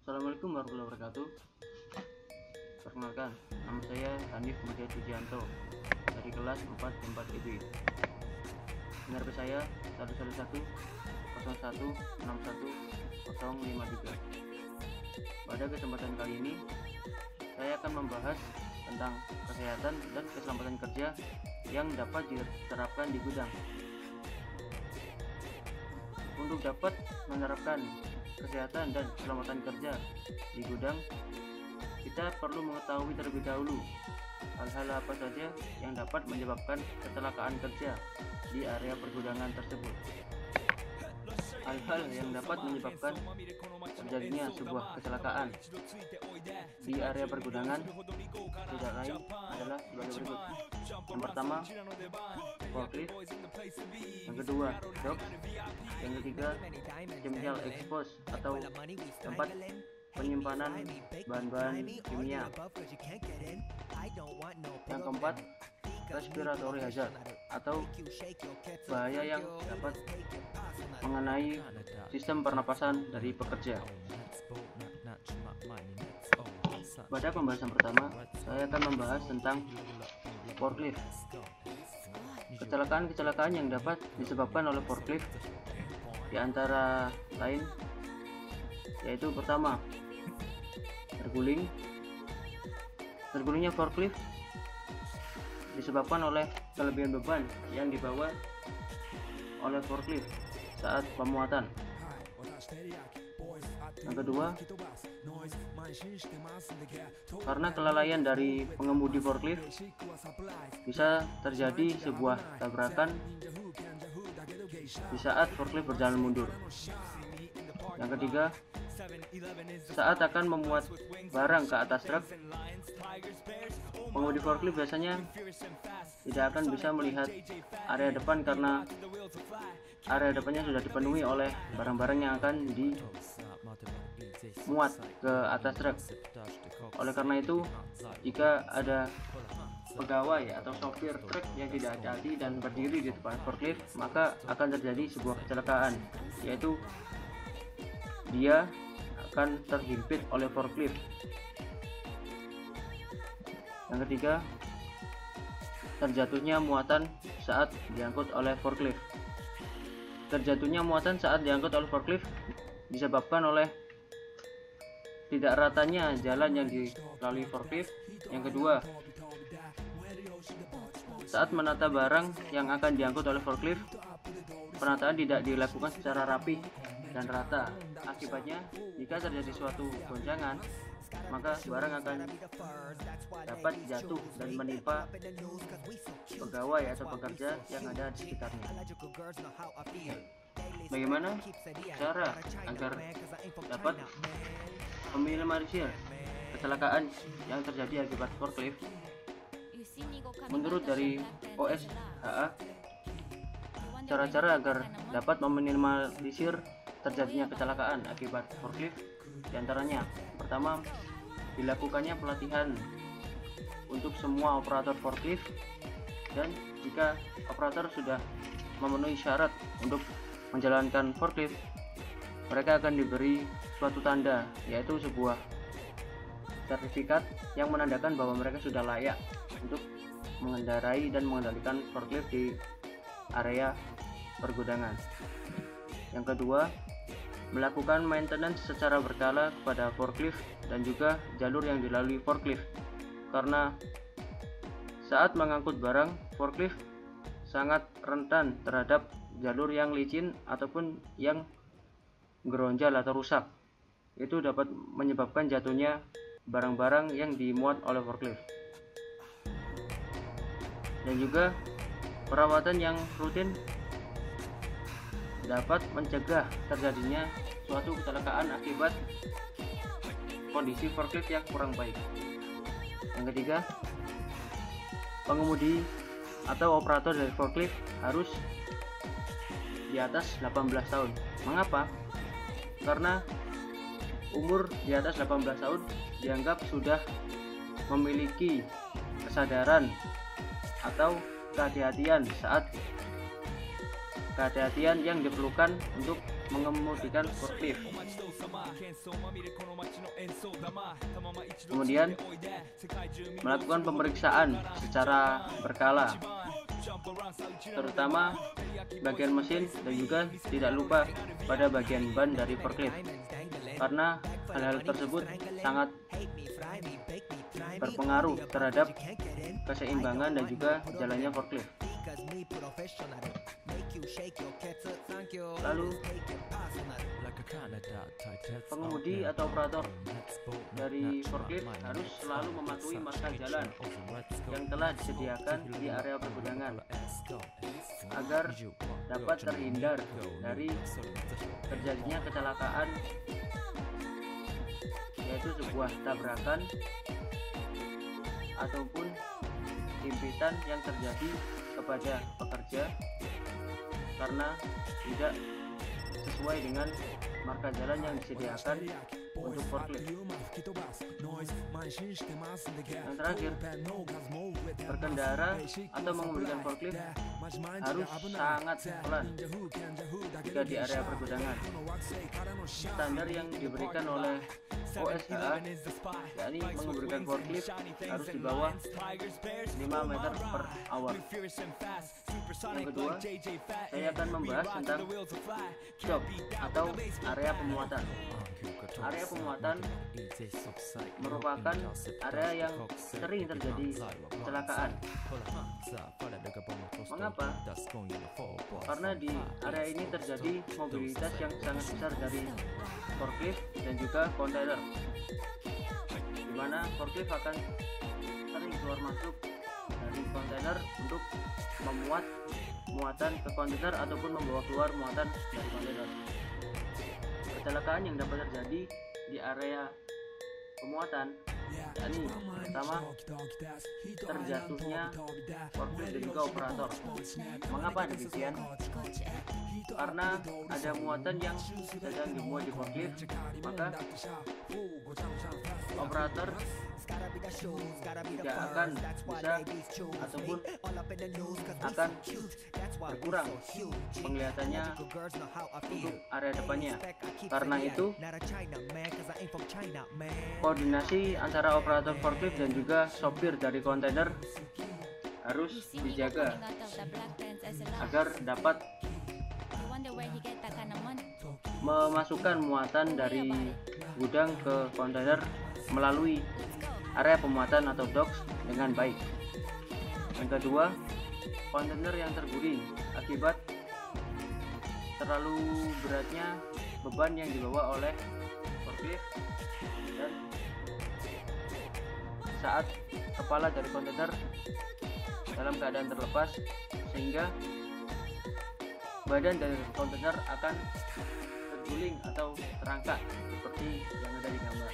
Assalamualaikum warahmatullahi wabarakatuh. Perkenalkan, nama saya Hanif Muda Sujianto dari kelas 4 tempat IB. Nomor saya 111 01 61 053. Pada kesempatan kali ini, saya akan membahas tentang kesehatan dan keselamatan kerja yang dapat diterapkan di gudang. Untuk dapat menerapkan kesehatan dan keselamatan kerja di gudang, kita perlu mengetahui terlebih dahulu hal-hal apa saja yang dapat menyebabkan kecelakaan kerja di area pergudangan tersebut. Hal-hal yang dapat menyebabkan terjadinya sebuah kecelakaan di area pergudangan tidak lain adalah sebagai berikut. Yang pertama, forklift. Yang kedua, dock. Yang ketiga, chemical expose atau tempat penyimpanan bahan-bahan kimia. Yang keempat, respiratory hazard atau bahaya yang dapat mengenai sistem pernapasan dari pekerja. Pada pembahasan pertama, saya akan membahas tentang forklift. Kecelakaan-kecelakaan yang dapat disebabkan oleh forklift di antara lain yaitu pertama, terguling. Tergulingnya forklift disebabkan oleh kelebihan beban yang dibawa oleh forklift saat pemuatan. Yang kedua, karena kelalaian dari pengemudi forklift bisa terjadi sebuah tabrakan di saat forklift berjalan mundur. Yang ketiga, saat akan memuat barang ke atas truk, pengemudi forklift biasanya tidak akan bisa melihat area depan karena area depannya sudah dipenuhi oleh barang-barang yang akan dimuat ke atas truk. Oleh karena itu, jika ada pegawai atau sopir truk yang tidak hati-hati dan berdiri di depan forklift, maka akan terjadi sebuah kecelakaan, yaitu dia akan terhimpit oleh forklift. Yang ketiga, terjatuhnya muatan saat diangkut oleh forklift. Terjatuhnya muatan saat diangkut oleh forklift disebabkan oleh tidak ratanya jalan yang dilalui forklift. Yang kedua, saat menata barang yang akan diangkut oleh forklift, penataan tidak dilakukan secara rapi dan rata. Akibatnya, jika terjadi suatu goncangan, maka barang akan dapat jatuh dan menimpa pegawai atau pekerja yang ada di sekitarnya. Bagaimana cara agar dapat meminimalisir kecelakaan yang terjadi akibat forklift? Menurut dari OSHA, cara-cara agar dapat meminimalisir terjadinya kecelakaan akibat forklift diantaranya: pertama, dilakukannya pelatihan untuk semua operator forklift, dan jika operator sudah memenuhi syarat untuk menjalankan forklift, mereka akan diberi suatu tanda, yaitu sebuah sertifikat yang menandakan bahwa mereka sudah layak untuk mengendarai dan mengendalikan forklift di area pergudangan. Yang kedua, melakukan maintenance secara berkala kepada forklift dan juga jalur yang dilalui forklift, karena saat mengangkut barang, forklift sangat rentan terhadap jalur yang licin ataupun yang geronjal atau rusak. Itu dapat menyebabkan jatuhnya barang-barang yang dimuat oleh forklift. Dan juga perawatan yang rutin dapat mencegah terjadinya suatu kecelakaan akibat kondisi forklift yang kurang baik. Yang ketiga, pengemudi atau operator dari forklift harus di atas 18 tahun. Mengapa? Karena umur di atas 18 tahun dianggap sudah memiliki kesadaran atau kehati-hatian yang diperlukan untuk mengemudikan forklift. Kemudian melakukan pemeriksaan secara berkala, terutama bagian mesin dan juga tidak lupa pada bagian ban dari forklift, karena hal-hal tersebut sangat berpengaruh terhadap keseimbangan dan juga jalannya forklift. Lalu pengemudi atau operator dari forklift harus selalu mematuhi marka jalan yang telah disediakan di area pergudangan agar dapat terhindar dari terjadinya kecelakaan, yaitu sebuah tabrakan ataupun himpitan yang terjadi kepada pekerja karena tidak sesuai dengan marka jalan yang disediakan untuk forklift. Yang terakhir, berkendara atau mengemudikan forklift harus sangat pelan jika di area pergudangan. Standar yang diberikan oleh OSHA, yakni mengemudikan forklift harus di bawah 5 meter per hour. Yang kedua, saya akan membahas tentang job atau area pemuatan. Area pemuatan merupakan area yang sering terjadi kecelakaan. Mengapa? Karena di area ini terjadi mobilitas yang sangat besar dari forklift dan juga kontainer, di mana forklift akan sering keluar masuk dari kontainer untuk memuat muatan ke kontainer ataupun membawa keluar muatan dari kontainer. Kecelakaan yang dapat terjadi di area pemuatan, yakni pertama, terjatuhnya forklift dan juga operator. Mengapa demikian? Karena ada muatan yang sedang dimuat di forklift, maka operator tidak akan bisa ataupun akan berkurang penglihatannya untuk area depannya. Karena itu, koordinasi antara operator forklift dan juga sopir dari kontainer harus dijaga agar dapat memasukkan muatan dari gudang ke kontainer melalui area pemuatan atau docks dengan baik. Yang kedua, kontainer yang terguling akibat terlalu beratnya beban yang dibawa oleh forklift dan saat kepala dari kontainer dalam keadaan terlepas, sehingga badan dari kontainer akan terguling atau terangkat seperti yang ada di gambar.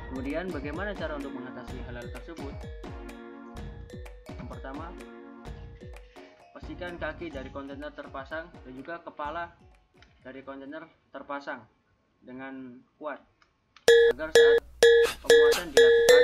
Kemudian bagaimana cara untuk mengatasi hal-hal tersebut? Yang pertama, pastikan kaki dari kontainer terpasang dan juga kepala dari kontainer terpasang dengan kuat agar saat pemuatan dilakukan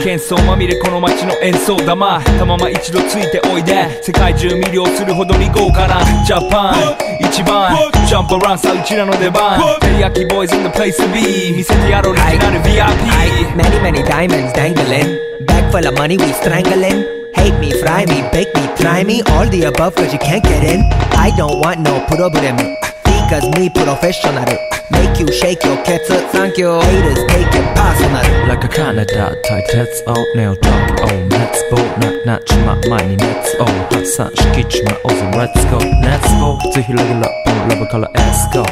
喧騒まみれこの街の演奏玉たまま一度ついておいで世界中魅了するほどに豪華なジャパン一番ジャンプアランさうちらの出番テリヤキボーイズ in the place to be 見せてやろうオリジナル VIP Many many diamonds dangling Bag full of money we strangling Hate me, fry me, bake me, try me All the above cause you can't get in I don't want no problem Because me professional Make you shake your cats up, thank you Haters take it personal Like a Canada tight heads out nail talk oh let's goなっちま前に熱を発散しきちまおぞ let's go 熱を靴広げラップ love color Esco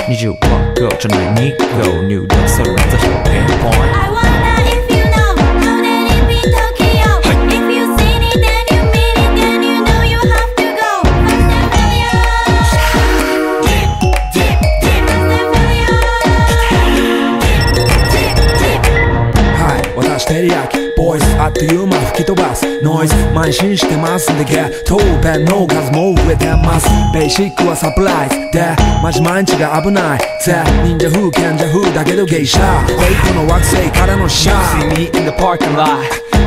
need you walk go 전날 니고 new dog 소리 나서 pinpoint I wonder if you know how that it be Tokyo. If you seen it, then you mean it, then you know you have to go. Fast and furious.はい私照り焼きボイスあっという間吹き飛ばすノイズ慢心してますんでゲットペンの数も増えてますベーシックはサプライズでマジ毎日が危ないぜ忍者風賢者風だけどゲイシャーレイコの惑星からのシャー See me in the parking lot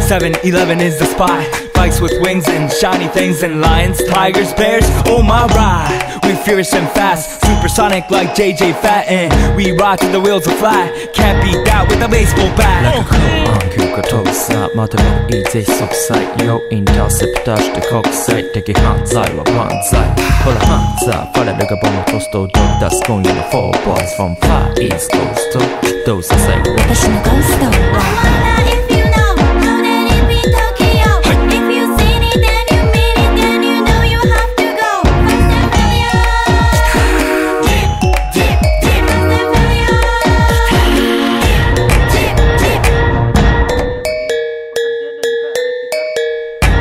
7-Eleven is the spot Bikes with wings and shiny things and lions, tigers, bears, oh my ride We fierce and fast, supersonic like JJ Fatten We rock till the wheels are flat Can't beat that with a baseball bat Like a cool on 그거 도사 마대로 이제 속삭 Yo interceptor 때 곡사이 되게 한자이와 반자이 홀라 한자 팔레르가 보면 토스도 독다스 going in the 4 boys from far east coast those are say 私のゴースト I wonder if you know how that it be Tokyo. If you seen it, then you mean it, then you know you have to go. Fast and furious.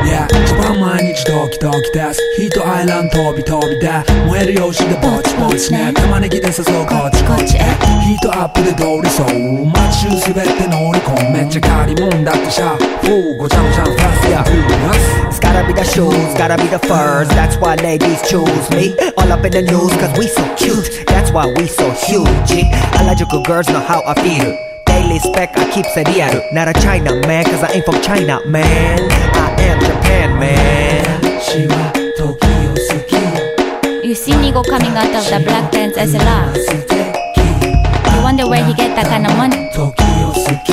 Yeah 一番毎日ドキドキですヒートアイランド飛び飛びで燃える用紙でぼちぼちね玉ねぎで誘うこっちこっちへヒートアップで通りそう街中すべて乗り込むめっちゃ借りもんだってシャフーごちゃごちゃファストやフーナス It's gotta be the shoes, gotta be the furs. That's why ladies choose me. All up in the news, cause we so cute. That's why we so huge. Harajuku girls know how I feel. Daily spec, I keep it real. Not a China man, cause I ain't from China, man. I am Japan, man. 私は時を好き You see Nigo coming out of the black pants as a laugh. 素敵 You wonder where he get that kind of money. 時を好き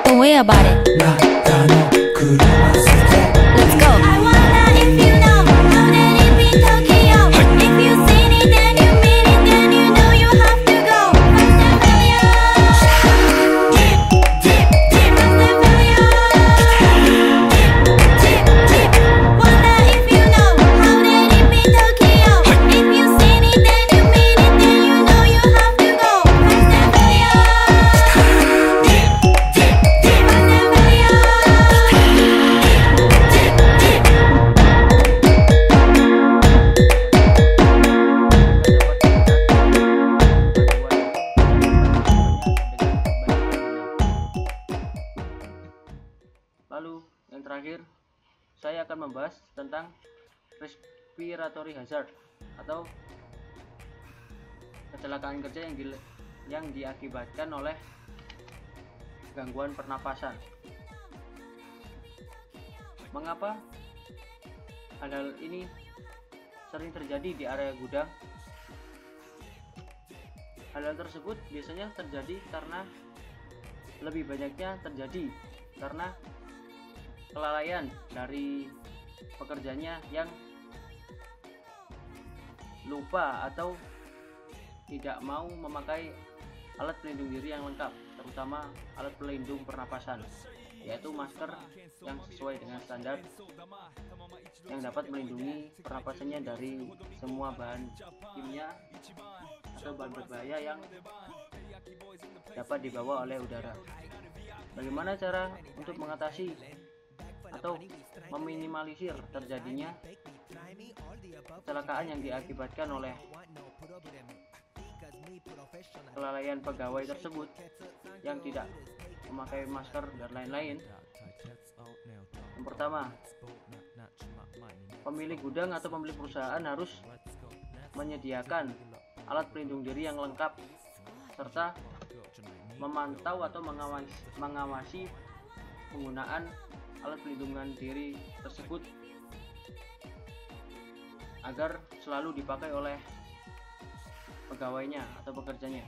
Don't worry about it. なたの車捨て Let's go. I wonder if you know how that it be Tokyo. If you seen it, then you mean it, then you know you have to go. Fast and furious. Wonder if you know how that it be Tokyo. If you seen it, then you mean it, then you know you have to go. Fast and Lalu yang terakhir, saya akan membahas tentang respiratory hazard atau kecelakaan kerja yang diakibatkan oleh gangguan pernapasan. Mengapa hal ini sering terjadi di area gudang? Hal tersebut biasanya terjadi karena lebih banyaknya terjadi karena kelalaian dari pekerjanya yang lupa atau tidak mau memakai alat pelindung diri yang lengkap, terutama alat pelindung pernapasan, yaitu masker yang sesuai dengan standar yang dapat melindungi pernapasannya dari semua bahan kimia atau bahan berbahaya yang dapat dibawa oleh udara. Bagaimana cara untuk mengatasi atau meminimalisir terjadinya kecelakaan yang diakibatkan oleh kelalaian pegawai tersebut yang tidak memakai masker dan lain-lain? Yang pertama, pemilik gudang atau pemilik perusahaan harus menyediakan alat pelindung diri yang lengkap serta memantau atau mengawasi penggunaan alat pelindungan diri tersebut agar selalu dipakai oleh pegawainya atau pekerjanya.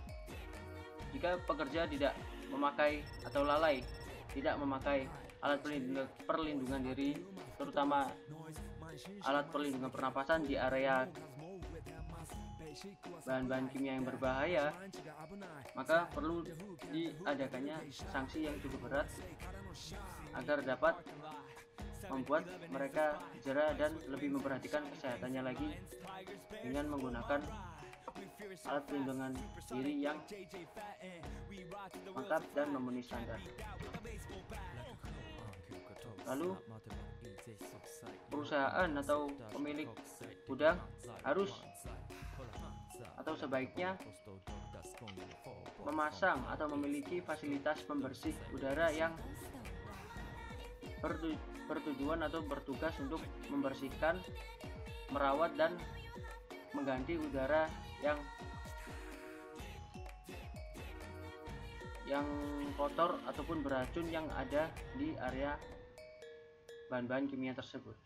Jika pekerja tidak memakai atau lalai tidak memakai alat perlindungan diri, terutama alat perlindungan pernapasan di area bahan-bahan kimia yang berbahaya, maka perlu diadakannya sanksi yang cukup berat agar dapat membuat mereka jera dan lebih memperhatikan kesehatannya lagi dengan menggunakan alat pelindungan diri yang lengkap dan memenuhi standar. Lalu perusahaan atau pemilik gudang harus atau sebaiknya memasang atau memiliki fasilitas pembersih udara yang bertujuan atau bertugas untuk membersihkan, merawat dan mengganti udara yang kotor ataupun beracun yang ada di area bahan-bahan kimia tersebut.